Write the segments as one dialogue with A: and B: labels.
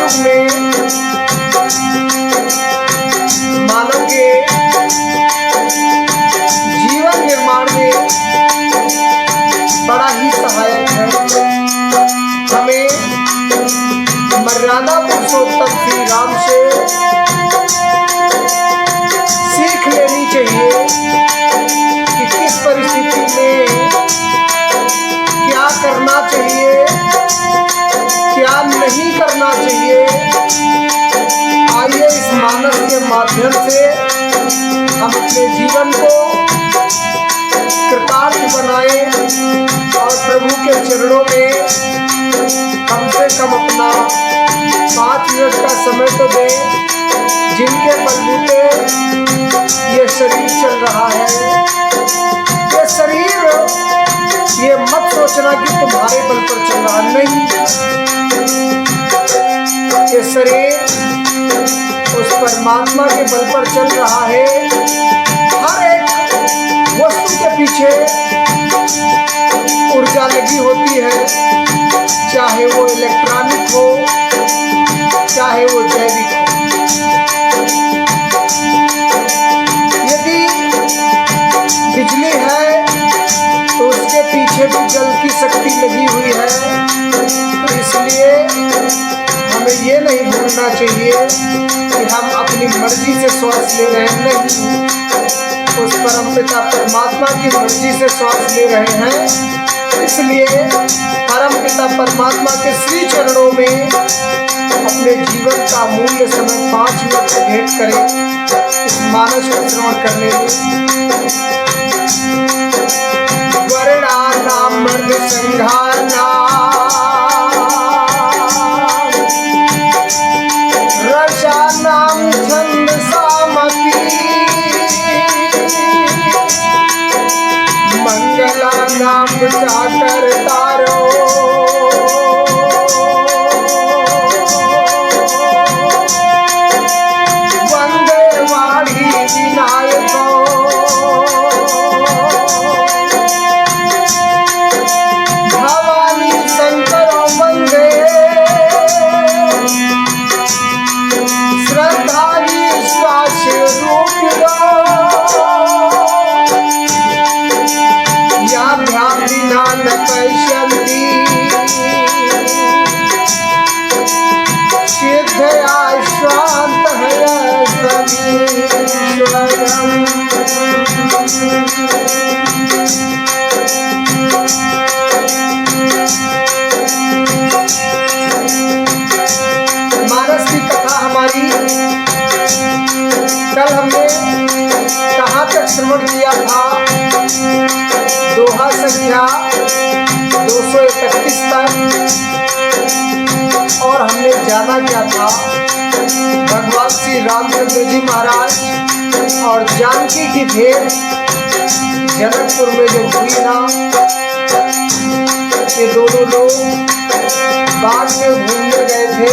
A: समाज में मानव के जीवन निर्माण में बड़ा ही सहायक है। हमें मर्यादा पुरुषोत्तम श्री राम से सीख लेनी चाहिए कि किस परिस्थिति में क्या करना चाहिए, क्या नहीं करना चाहिए। आइए इस मानस के माध्यम से हम अपने जीवन को कृतार्थ बनाएं और प्रभु के चरणों में कम से कम अपना 5 मिनट का समय तो दें, जिनके बलबूते ये शरीर चल रहा है। ये शरीर, ये मत सोचना कि तुम्हारे बल पर चल रहा नहीं। ये शरीर उस परमात्मा के बल पर चल रहा है। हर एक वस्तु के पीछे ऊर्जा लगी होती है, चाहे वो इलेक्ट्रॉनिक हो, चाहे वो जैविक हो। यदि बिजली है तो उसके पीछे भी जल की शक्ति लगी हुई है। तो इसलिए हमें ये नहीं भूलना चाहिए कि हम अपनी मर्जी से श्वास ले रहे हैं, नहीं, उस परमपिता परमात्मा की मर्जी से श्वास ले रहे हैं। इसलिए परमपिता परमात्मा के श्री चरणों में अपने जीवन का मूल्य समय 5 मिनट भेंट करें इस मानस को श्रवण करने में। वर्णा नाम मर्द संघाना रसा नाम छंद सामपी मंगला नाम चाकर तारो वंदे वाणी विनायको भवानी शंकरो वंदे श्रद्धा विश्वास रूपिणो या भ्रांतिना न पश्यन्ति सिद्धया स्वान्तः समीश्वरम्। मानस की कथा हमारी कल हमने कहाँ तक श्रवण किया था? दोहा संख्या 231 तक। और हमने जाना क्या था? भगवान श्री रामचंद्र जी महाराज और जानकी की भेंट जनकपुर में जब हुई ना, ये दोनों लोग बाग में घूमने गए थे।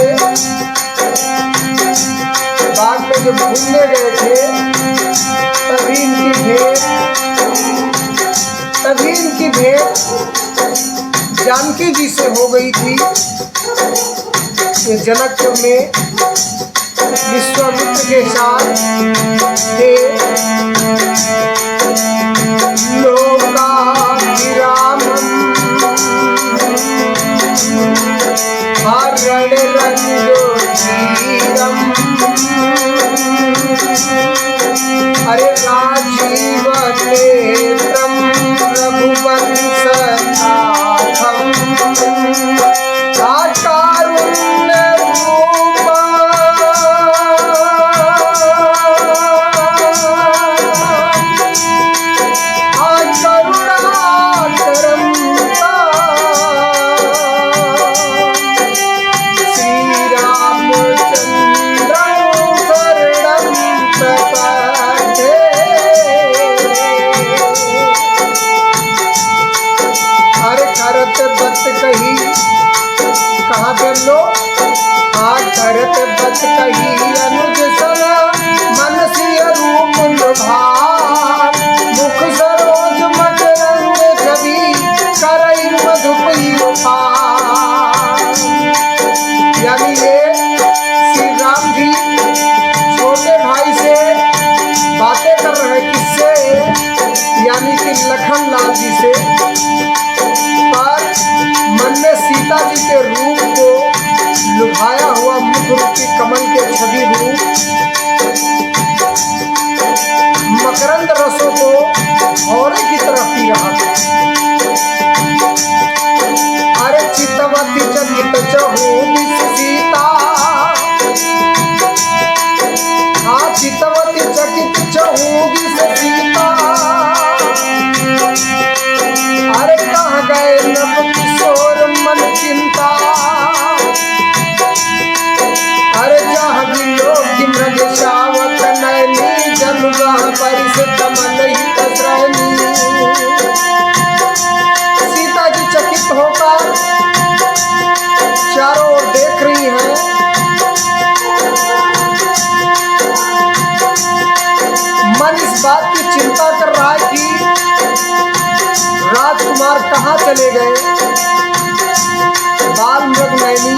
A: बाग में जब घूमने गए थे तभी इनकी भेंट जानकी जी से हो गई थी। ये जनकपुर में विश्वामित्र के साथ थे। लोकाभिरामम् हरण रंगोधीरम् अरे राजीव नेत्रम् रघुवंशनाथम् कारुण्य रूपा यानी ये चहूँ दिस सीता। हाँ चितवती चकित चहूँ दिस सीता। अरे कहाँ गए नव किशोर मन चिंता। अरे जहाँ बिलो की मृग शावक नैनी जनु वहाँ परिस तमन हित श्रेणी। सीता जी चकित होकर चारों ओर देख रही हैं। मन इस बात की चिंता कर रहा है कि राजकुमार कहाँ चले गए। बाल मृग नैनी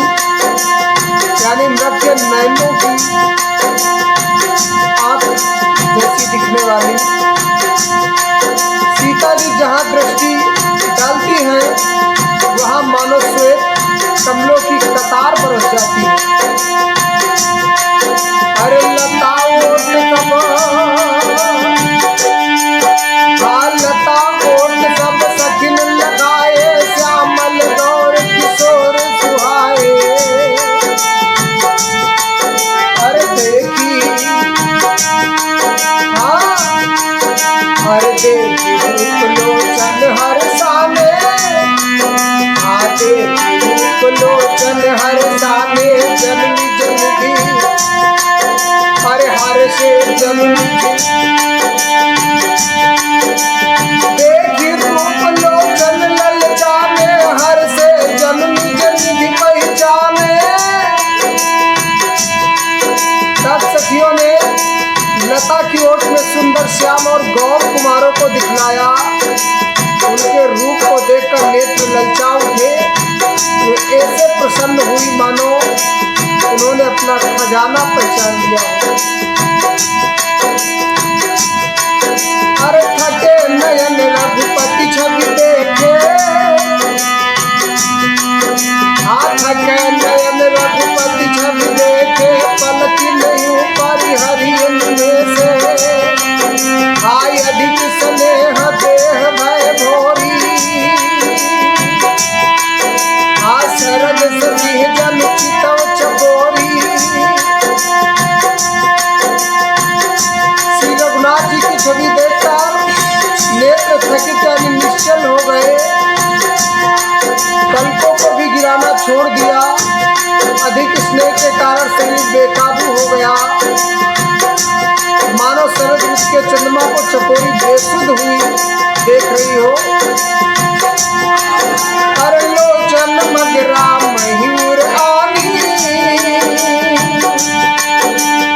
A: यानी मृग के नैनों की आंख जैसी दिखने वाली सीता जी जहाँ दृष्टि डालती हैं वहाँ मानो श्वेत कमलों की कतार बरस जाती है। अरे लता ओट सब लता ओट सब सखिन लगाए श्यामल गौर किशोर सुहाए। अरे देखी हाँ अरे देखी रूप लोचन हर साने। हाँ देखी रूप लोचन हर साने जननी जननी। अरे हर से जननी देखी रूप लोचन ललचाने। हर से जननी जननी पहचाने। तब सखियों ने लता की ओट में सुंदर श्याम और गौर कुमारों को दिखलाया। उनके रूप को देखकर नेत्र ललचा उठे। वे ऐसे प्रसन्न हुई मानो उन्होंने अपना खजाना पहचान लिया। अरे थके नयन रघुपति छवि देखे। हाँ थके नयन रघुपति छवि देखे। पलकी नहीं ऊपरी हरि में से। हाय अधिक स्नेह देह भय भोरी। हाँ शरद सती जन चितव चकोरी। श्री रघुनाथ जी की छवि देखकर नेत्र थकित यानी निश्चल हो गए। कल्पों को भी गिराना छोड़ दिया। अधिक स्नेह के कारण शरीर बेकाबू हो गया। मानो शरद ऋतु के चंद्रमा को चकोरी बेसुध हुई देख रही हो। अरे लोचन मगरा मयूर आनी।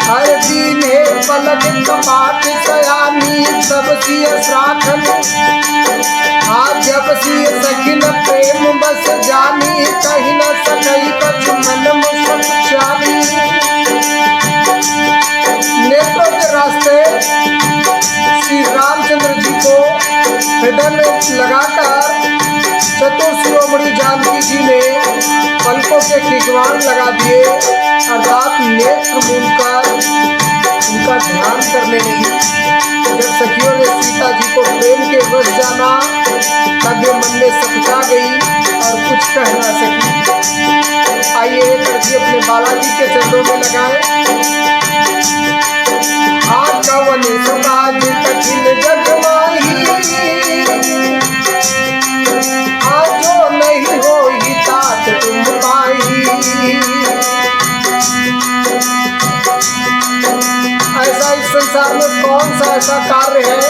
A: हर दीने पलक कपाट सयानी। सब सिय श्राखन आज जब सिय सखिन प्रेम बस जानी। कहीं न सकई कछु मन मुसक चानी। नेत्रों के रास्ते श्री रामचंद्र जी को हृदय में लगाकर चतुर शिरोमणि जानकी जी ने पलकों के खिंचवान लगा दिए। अर्थात नेत्र मूल कर उनका ध्यान करने लगी। जब सखियों ने सीता जी को प्रेम के वश जाना तब वे मन में सकुचा गई और कुछ कह ना सकी। आइए एक अर्जी अपने बालाजी के चरणों में लगाए। आज कवन सुकाज कठिन जग माही। आज जो नहीं हो ही तात तुम पाई। ऐसा इस संसार में कौन सा ऐसा कार्य है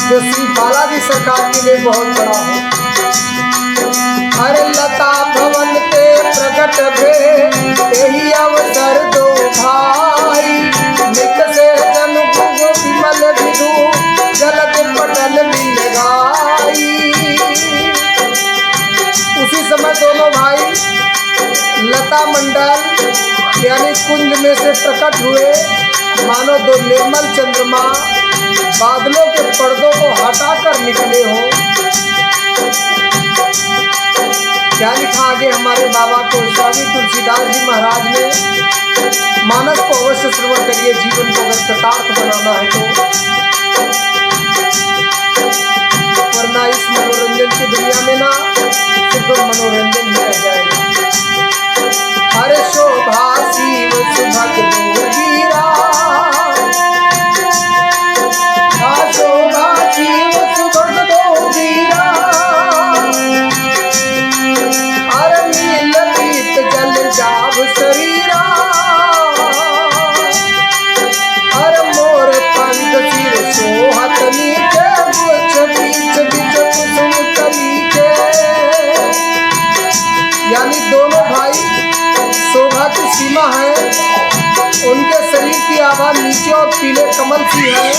A: जो श्री बालाजी सरकार के लिए बहुत बड़ा हो। अरे लता भवन ते प्रकट भे यही अवसर दो भाई। निक से जन गुरु विमल विदु जलत पटल मिल गाई। उसी समय दोनों भाई लता मंडल यानी कुंज में से प्रकट हुए। मानो दो निर्मल चंद्रमा बादलों के पर्दों को हटाकर निकले हो। क्या लिखा आगे हमारे बाबा को स्वामी तुलसीदास जी महाराज ने। मानस को अवश्य श्रवण करिए। जीवन को अगर कृतार्थ बनाना है तो, वरना इस मनोरंजन की दुनिया में ना सिर्फ मनोरंजन ही रह जाएगा। भाई शोभा की सीमा है। उनके शरीर की आभा नीचे और पीले कमल सी है।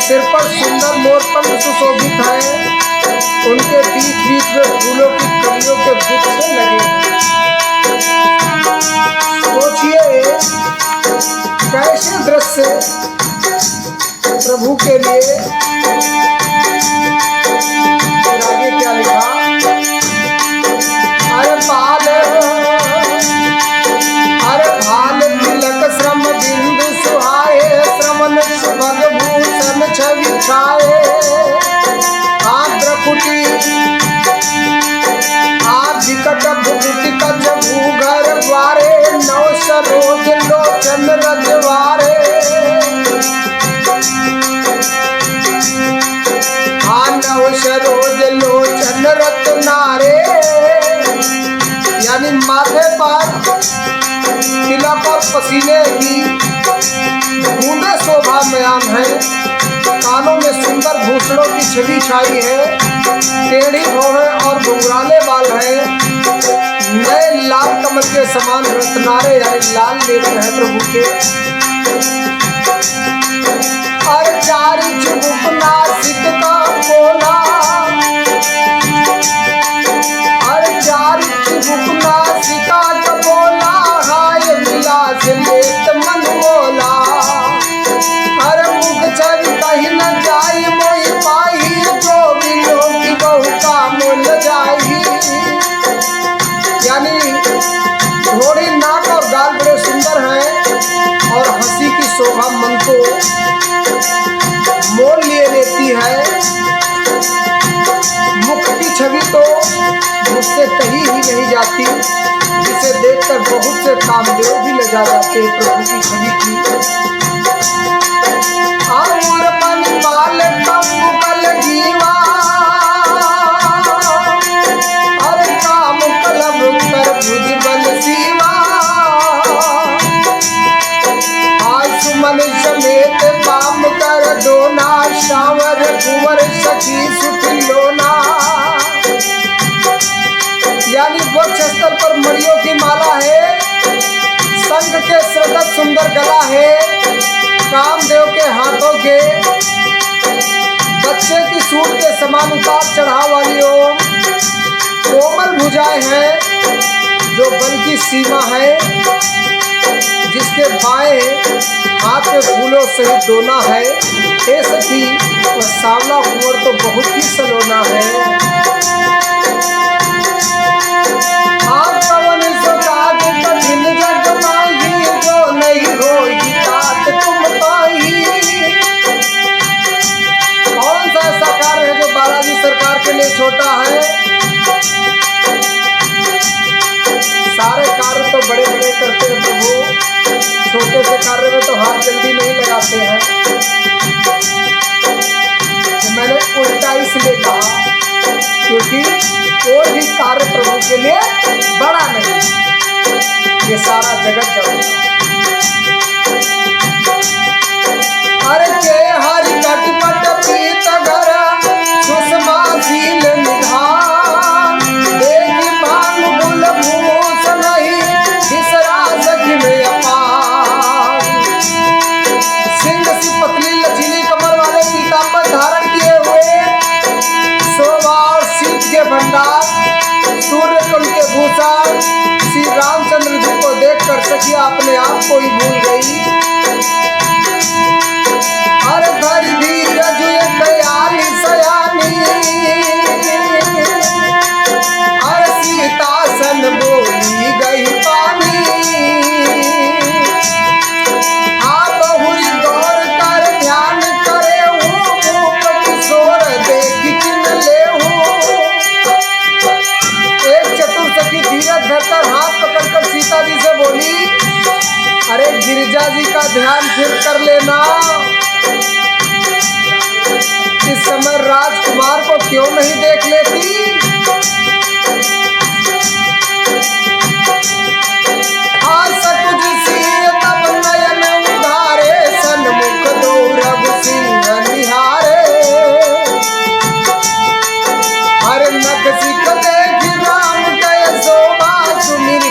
A: सिर पर सुंदर मोरपंख सुशोभित है। उनके बीच बीच में फूलों की कलियों के गुच्छे लगे हैं। सोचिए कैसे दृश्य प्रभु के लिए। आगे क्या लिखा? अरे बाल तिलक श्रम बिंदु सुहाए, श्रमन सुभग भूषण छवि छाए। आद्रकुटी विकट भुजि कच भूगर द्वारे, नव सरोज लोचन रजवारे। नव सरोज लोचन रत्नारे, यानी माथे पर तिलक और पसीने की बूंदे शोभामयान है। कानों में सुंदर भूषणों की छवि छाई है। टेढ़ी भौहें और घुंघराले बाल हैं। नए लाल कमल के समान रत्नारे यानी लाल नेत्र हैं प्रभु के। और चारि चुबुक नासिक का बोला, और चारि चुबुक नासिका का बोला, हाय विलास लेत मन बोला। हर मुख छवि कहीं न जाई मोहि पाई, जो बिलो की बहु का मोल जाई। यानी घोड़ी नाक और गाल बड़े सुंदर हैं और हंसी की शोभा मन को मोल लिए लेती है। मुख की छवि तो मुझसे कहीं ही नहीं जाती, जिसे देखकर बहुत से कामदेव भी ले जा जाते हैं प्रभु की छवि की। और मन माल कल जीवा, और काम कलम कर भुज बल सीवा। सुमन समेत पाम कर दोना, शावर कुंवर सखी सुख लोना। यानी वक्ष स्थल पर मणियों की माला है। संग के सृदत सुंदर गला है। कामदेव के हाथों के बच्चे की सूट के समान उतार चढ़ाव वाली ओम कोमल भुजाएं हैं, जो बल की सीमा है। जिसके बाएं हाथ में फूलों सहित दोना है। हे सखी वह सांवला कुंवर तो बहुत ही सलोना है। पवन सताज कठिन जग माही, जो नहीं होगी तात तुम पाही। कौन सा ऐसा कार्य है जो बालाजी सरकार के लिए छोटा है? सारे कार्य तो बड़े बड़े करते हैं प्रभु, छोटे से कार्य में तो हाथ जल्दी नहीं लगाते हैं। तो मैंने उल्टा इसलिए कहा क्योंकि कोई भी कार्य प्रभु के लिए बड़ा नहीं। ये सारा जगत जगत अरे के हरि कटपट पीत घर, सुषमा शील निधान। देवी भानु गुल भूषण ही, बिसरा सखी में अपार। सिंह सी पतली लचीली कमर वाले पीताम्बर धारण किए हुए, शोभा और शीत के भंडार, सूर्य कुल के भूषण। श्री रामचंद्र जी को देखकर सखिया अपने आप को ही भूल गई। हर घर धीरज दयाली सयानी, हर सीता सन बोली गई पानी। बहुरी गौर कर ध्यान करे हूँ, भूप किशोर देख किन ले हूँ। एक चतुर सखी धीरज धरकर हाथ पकड़कर सीता जी से बोली, अरे गिरिजा जी का ध्यान फिर कर लेना। इस समय राजकुमार को क्यों नहीं देख लेती? सकुज सिंह तब नयन उधारे, सन्मुख दो रघु सिंह निहारे। हर नख सिख देख राम गए शोभा, सुमिर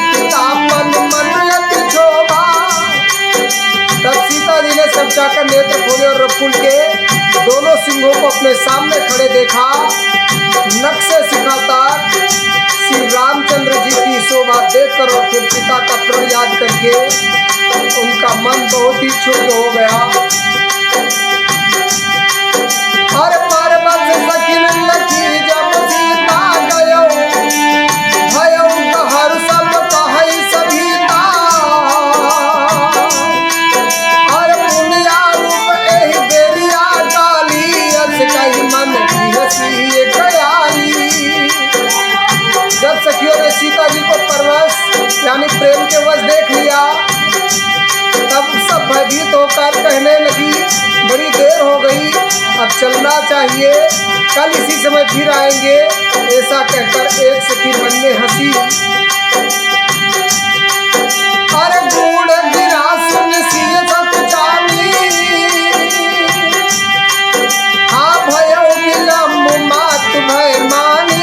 A: का नेत्र खोले और रकुल के दोनों सिंहों को अपने सामने खड़े देखा। नख से शिखा तक श्री रामचंद्र जी की शोभा देखकर और फिर पिता का प्रण याद करके उनका मन बहुत ही क्षुब्ध हो गया। और पर्वत सखिन लखी जब सीता गयो, भयो कहर सब कहै सभीता। और पुनिया रूप एहि बेरिया डाली, अस कहि मन की हसी गयाली। जब सखियों ने सीता जी को परवश यानी प्रेम के वश देख लिया, तब सब भयभीत होकर कहने लगी, बड़ी देर हो गई, अब चलना चाहिए, कल इसी समय फिर आएंगे। ऐसा कहकर एक सखी मन में हंसी। अरे बूढ़ गिरा सुन सिय सत जानी, हाँ भयो विलम्ब मात भय मानी।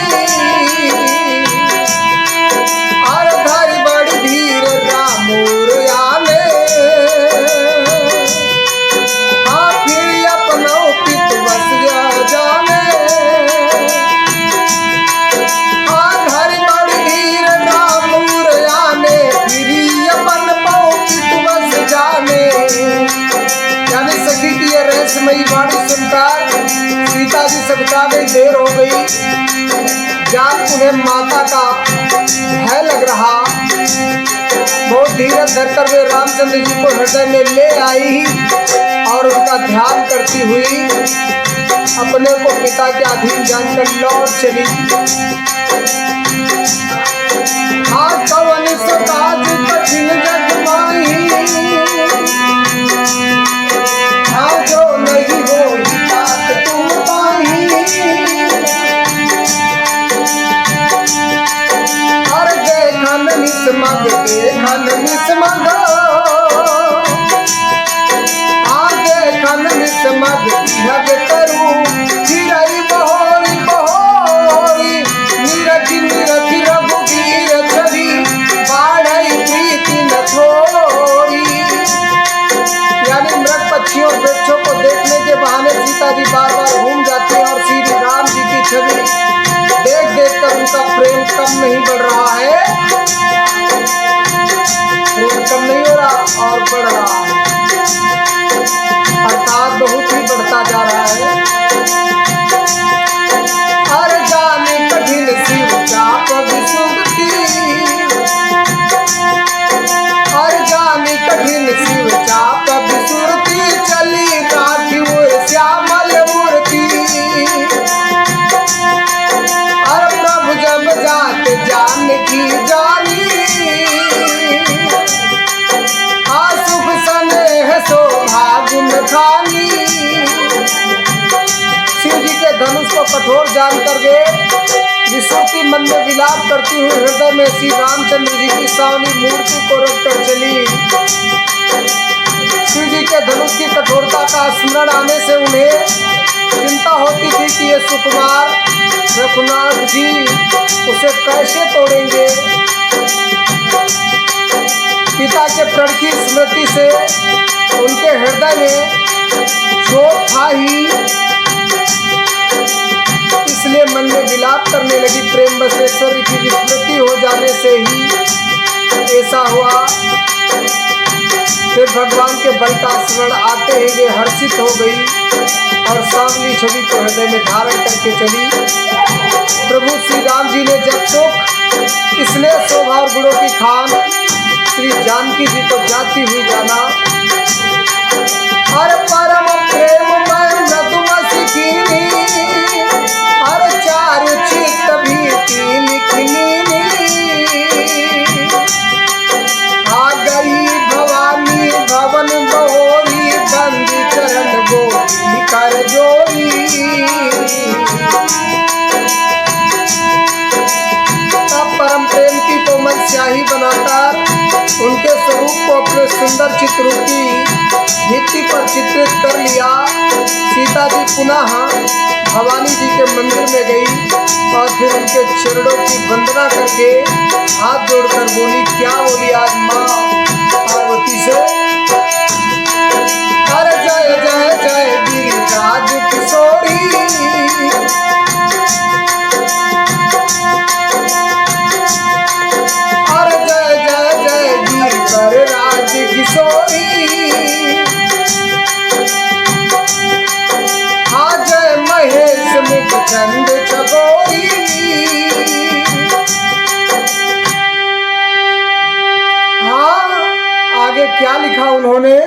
A: अरे धरि बड़ी धीर रामोर आने, हाँ फिर अपनो पित बस जाने। हाँ धरि बड़ी धीर रामोर आने, फिर अपन पौ पित बस जाने। यानी सखी की यह रहस्यमयी वाणी सुनकर सीता जी सबका गई, देर हो गई। जान उन्हें माता का भय लग रहा, बहुत धीरज धरकर वे रामचंद्र जी को हृदय में ले आई और उनका ध्यान करती हुई अपने को पिता के अधीन जानकर लौट चली। हाँ कवन सकाज कठिन जग माही, हाँ जो नहीं हो तात तुम पाही। और देखन निस्मग देखन निस्मग, देखन निस्मग जग करू, चिरई बहोरी बहोरी, निरखि निरखि रघुवीर छवि, बाढ़ई प्रीति न थोरी। यानी मृग पक्षियों और वृक्षों को देखने के बहाने सीता जी बार बार घूम जाती हैं और श्री राम जी की छवि देख देख कर उनका प्रेम कम नहीं बढ़ रहा है, प्रेम कम नहीं हो रहा और बढ़ रहा है, अर्थात बहुत ही बढ़ता जा रहा है। हर जाने कठिन शिव चाप विसुमती, हर जाने कठिन शिव चाप विसुमती, चली राखी श्यामल मूर्ति। हर प्रभु जब जात जान की जानी, सुख स्नेह शोभा गुण खानी। शिव जी के धनुष को कठोर जान कर वे विश्रुति मन में विलाप करती हुई हृदय में श्री रामचंद्र जी की सावनी मूर्ति को रखकर चली। शिव जी के धनुष की कठोरता का स्मरण आने से उन्हें चिंता होती थी कि ये सुकुमार रघुनाथ जी उसे कैसे तोड़ेंगे। पिता के प्रण की स्मृति से उनके हृदय में चोट था ही, इसलिए मन में विलाप करने लगी। प्रेम बसेश्वरी की विस्मृति हो जाने से ही ऐसा हुआ। फिर भगवान के बल का स्मरण आते ही वे हर्षित हो गई और सावली छवि को हृदय में धारण करके चली। प्रभु श्री राम जी ने जब सुख स्नेह शोभा और गुणों की खान श्री जानकी जी को जाती हुई जाना, हर परम प्रेम में मृदुमति कीनी, हर चारु चित्त भीति लिखनी। आ गई भवानी भवन बहोरी, बंद चरण गोरी कर जोरी। परम प्रेम की कोमल स्याही बनाकर उनके स्वरूप को अपने सुंदर चित्र की भित्ति पर चित्रित कर लिया। सीता जी पुनः भवानी जी के मंदिर में गई और फिर उनके चरणों की वंदना करके हाथ जोड़कर बोली, क्या बोली आज माँ पार्वती से, अरे जय आगे क्या लिखा उन्होंने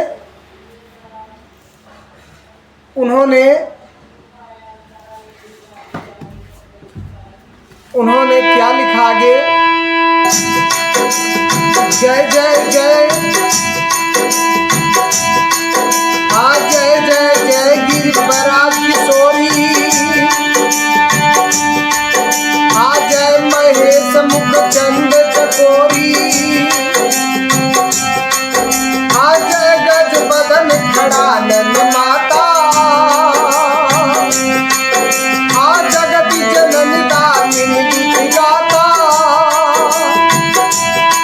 A: क्या लिखा आगे? जय जय जय, जय जय जय गिरिवराज किशोरी, जय महेश मुखचंद चकोरी, जय गज बदन खड़ानन माता, जगत जननी दामिनी गीत गाता।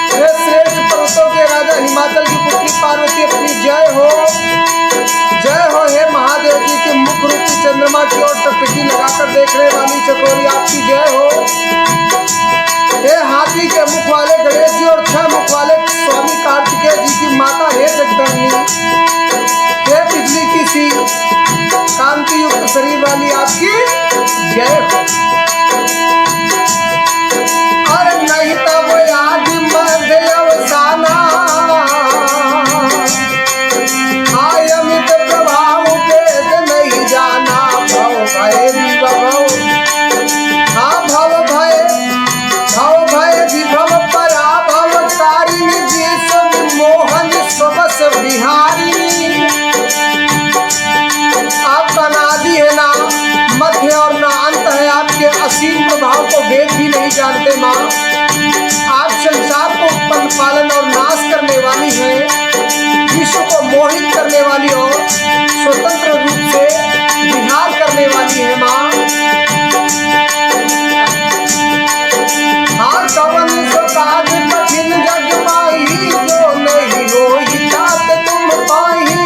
A: श्रेष्ठ पर्वतों के राजा हिमाचल की पुत्री पार्वती अपनी जय हो हे महादेव जी के मुख रूपी चंद्रमा की ओर टकटकी लगाकर देखने वाली चकोरी आपकी जय हो। हे हाथी के मुख वाले गणेश जी और 6 मुख वाले स्वामी कार्तिकेय जी की माता हे जगदम्बी, हे बिजली की सी कांति युक्त शरीर वाली आपकी जय हो। और नहीं तब याद मध्य अवसाना, अमित प्रभाव भेद नहीं जाना, भव भय विभव, भव भय विभव पराभव तारिणी, विश्व मोहन स्वबस बिहारी। आपका अनादि है ना मध्य और ना अंत है, आपके असीम प्रभाव को वेद भी नहीं जानते माँ। आप संसार को उत्पन्न पालन और नाश करने वाली हैं, विश्व को मोहित करने वाली और स्वतंत्र रूप से विहार करने वाली है माँ। कवन सो काज कठिन जग माही, जो नहीं होई तात तुम पाही।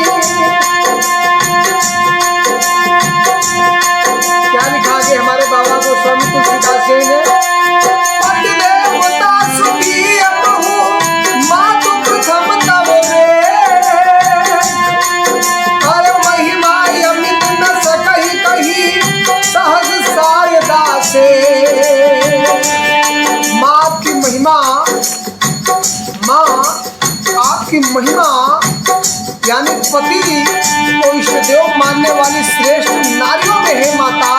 A: क्या लिखा आगे हमारे बाबा गोस्वामी तुलसीदास जी ने? पति देवता सुखी अबहु, मातु प्रथम तब रे, हर महिमा अमित न सकहि कही, सहज साय दासे। आपकी महिमा यानी पति को इष्ट देव मानने वाली श्रेष्ठ नारियों में है माता,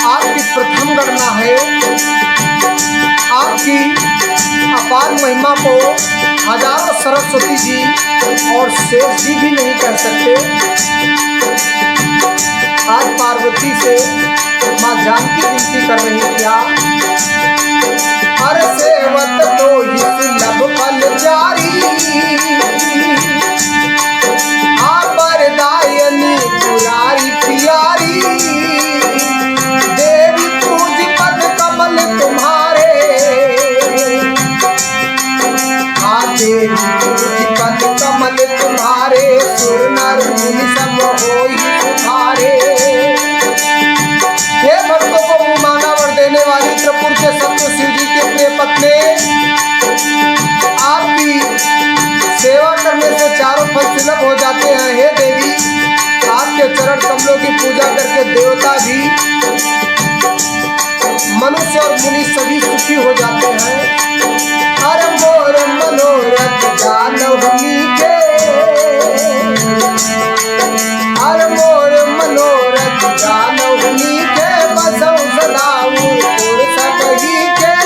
A: आपकी प्रथम गणना है। आपकी अपार महिमा को हजारों सरस्वती जी और शेष जी भी नहीं कह सकते। आज पार्वती से माँ जानकी विनती कर रही क्या? हर सेवत तो ही सुलभ फल जारी, वरदायनी पुरारी प्यारी, देवी पूज पद कमल तुम्हारे, देवी पूज पद कमल तुम्हारे, सुर नर मुनि सब होई तुम्हारे। हे भक्तों को मुंह वर देने वाली त्रिपुर के सत्य शिव जी के प्रिय पत्नी, आपकी सेवा करने से चारों फल सुलभ हो जाते हैं। हे देवी, आपके चरण कमलों की पूजा करके देवता भी, मनुष्य और मुनि सभी सुखी हो जाते हैं। हर मोर मनोरथ जानहुनी के, हर मोर मनोरथ जानहुनी के, बसौ सदाऊ पुर सबही के,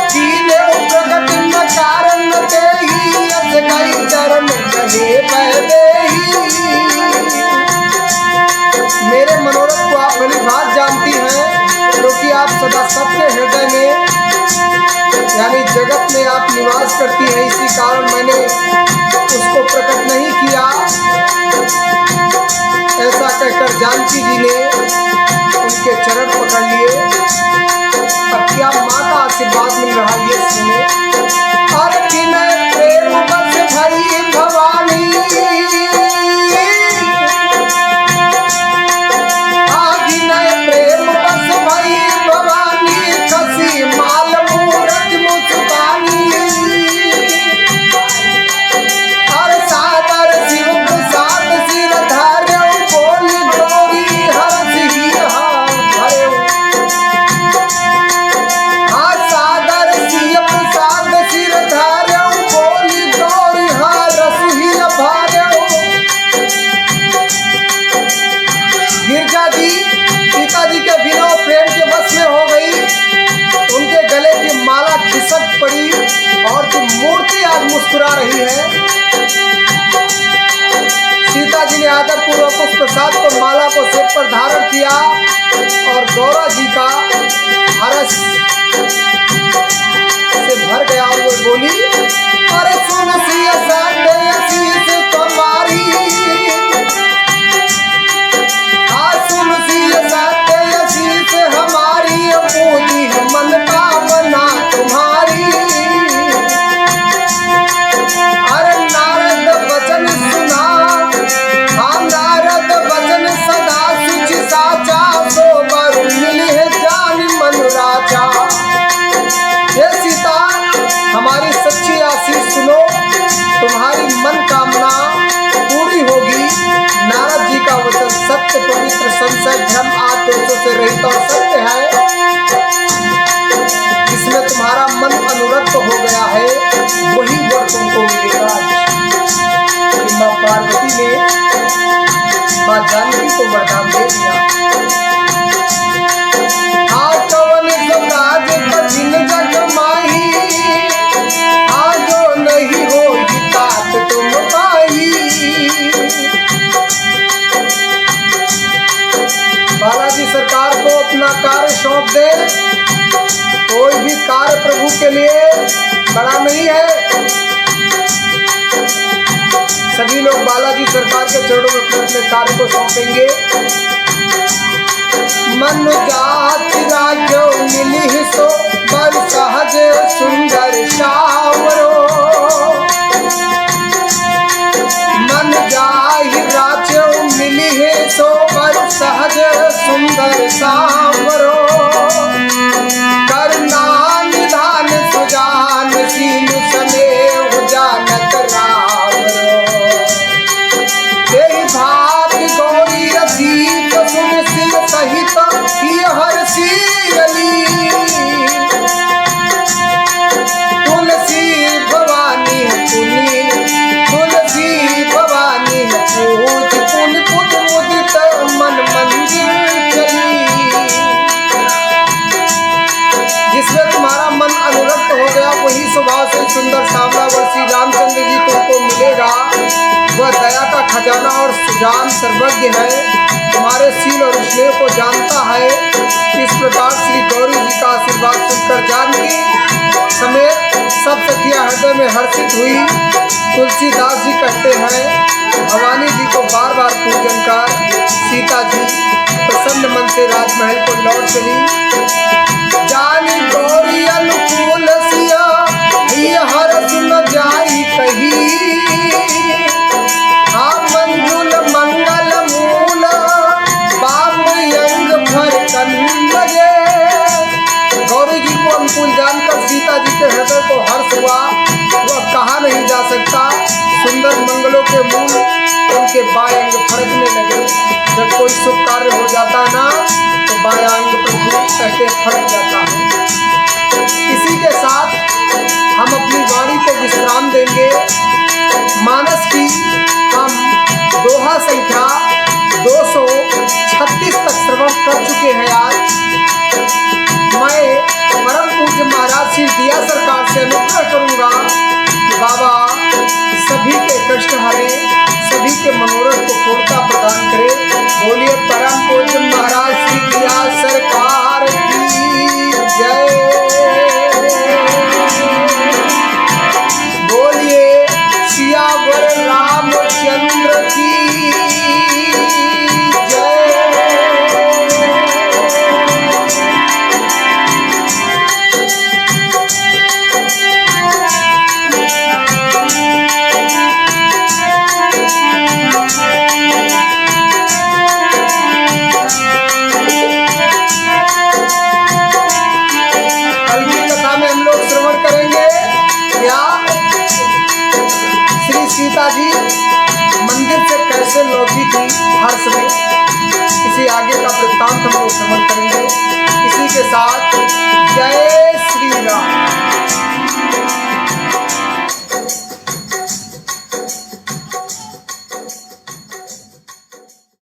A: कीने प्रगट न कारण तेहि, यस कई चरण कहे पैदेही। मेरे मनोरथ को आप भली बात जानती हैं, क्योंकि आप सदा सबके हृदय में यानी जगत में आप निवास करती हैं, इसी कारण मैंने उसको प्रकट नहीं किया। ऐसा कहकर जानकी जी ने उनके चरण पकड़ लिए। अब क्या माँ का आशीर्वाद मिल रहा है ये सुने। और विनय प्रेम बस भई भवानी, विनय प्रेम बस भई भवानी, खसी माल मूरत मुस्कानी, और सादर शिव प्रसाद सिर धार्य, बोल डोरी हरस ही भरे। सादर शिव प्रसाद देख पड़ी और जो मूर्ति आज मुस्कुरा रही है। सीता जी ने आदर पूर्वक उस प्रसाद को माला को सिर पर धारण किया और गौरा जी का हर्ष से भर गया और वो बोली, अरे सुन सिया शीश तुम्हारी, सुन सिया शीश हमारी, पूजी है मन कामना तुम्हारी। अरे नारद वचन सुना, हाँ नारद वचन सदा सुच साचा, सो बर मिली है जान मन राजा। हे सीता हमारी सच्ची आशीष सुनो, तुम्हारी मन कामना पूरी होगी। नारद जी का वचन सत्य पवित्र संशय भ्रम आदि दोषों से रहित और सत्य है, जिसमें तुम्हारा मन अनुरक्त हो गया है वही वर तुमको मिलेगा। माँ पार्वती ने माँ जानकी को वरदान दे दिया। कठिन जग माही, आजो नहीं हो तात तुम पाई। बालाजी सरकार को अपना कार्य सौंप दे। कोई भी कार्य प्रभु के लिए बड़ा नहीं है। सभी लोग बालाजी सरकार के चरणों में अपने कार्य को सौंपेंगे। मन जाति राज्यो मिली सो बर सहज सुंदर सावरो, मन जाहि राज्यो मिली है सो बर सहज सुंदर सावरो। करना निधान सुजान सीन स्नेह जानत रावरो, तेरी भात गौरी रसीक सुन सिंह सहित हर सीरली। तुलसी भवानी पुनी, तुलसी भवानी पूज पुन पुज मुदित मन मंदिर चली। जिसमें तुम्हारा मन अनुरक्त हो गया वही स्वभाव से सुंदर सांवला वर श्री रामचंद्र जी तुमको मिलेगा। वह दया का खजाना और सुजान सर्वज्ञ है, तुम्हारे सील और स्नेह को जानता है। इस प्रकार श्री गौरी जी का आशीर्वाद सुनकर जानकी समेत सब सखियां हृदय में हर्षित हुई। तुलसीदास जी कहते हैं, भवानी जी को बार बार पूजन कर सीता जी प्रसन्न मन से राजमहल को लौट चली। जानी गौरी अनुकूल सिया हरस न जाई कही, हाँ मंजुल मंगल मूल बाप यंग भर कन्नजे। गौरी जी को अनुकूल जानकर सीता जी के हृदय को हर्ष हुआ। वह कहा नहीं जा सकता। सुंदर मंगलों के मूल उनके बायांग फड़कने लगे। जब कोई शुभ कार्य हो जाता ना तो बायांग प्रभु कहते फड़क जाता है। इसी के साथ हम अपनी वाणी को विश्राम देंगे। मानस की हम दोहा संख्या 236 तक श्रवण कर चुके हैं। आज मैं परम पूज्य महाराज श्री दिया सरकार से अनुग्रह करूंगा कि बाबा सभी के कष्ट हरे, सभी के मनोरथ को पूर्णता प्रदान करे। बोलिए परम पूज्य महाराज श्री दिया सरकार की जय। बोलिए सियावर रामचंद्र की जय। कल की कथा में हम लोग श्रवण करेंगे क्या श्री सीता जी मंदिर से कैसे लौटी थी हर्ष में। इसी आगे का वृत्तांत हम लोग श्रवण करेंगे। इसी के साथ जय श्री राम।